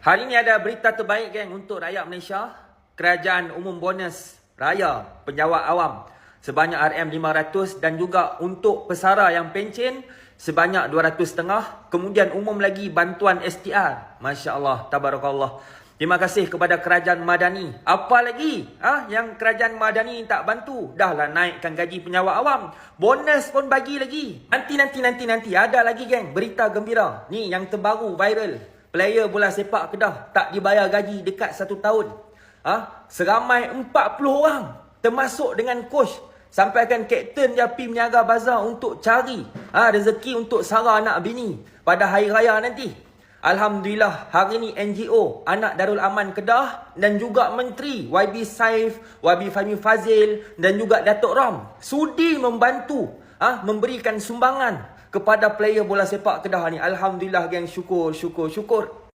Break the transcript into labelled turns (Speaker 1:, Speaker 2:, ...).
Speaker 1: Hari ini ada berita terbaik geng untuk rakyat Malaysia. Kerajaan umum bonus raya penjawat awam sebanyak RM500 dan juga untuk pesara yang pencen sebanyak 200.5. Kemudian umum lagi bantuan STR. Masya Allah, tabarakallah. Terima kasih kepada kerajaan Madani. Apa lagi yang kerajaan Madani tak bantu? Dah lah naikkan gaji penjawat awam. Bonus pun bagi lagi. Nanti. Ada lagi geng berita gembira. Ni yang terbaru viral. Player bola sepak Kedah tak dibayar gaji dekat 1 tahun. Seramai 40 orang. Termasuk dengan coach. Sampaikan kapten dia pergi meniaga bazar untuk cari rezeki untuk sara anak bini pada hari raya nanti. Alhamdulillah hari ni NGO Anak Darul Aman Kedah dan juga Menteri YB Saif, YB Fahmi Fazil dan juga Datuk Ram sudi membantu memberikan sumbangan kepada player bola sepak Kedah ni. Alhamdulillah geng, syukur.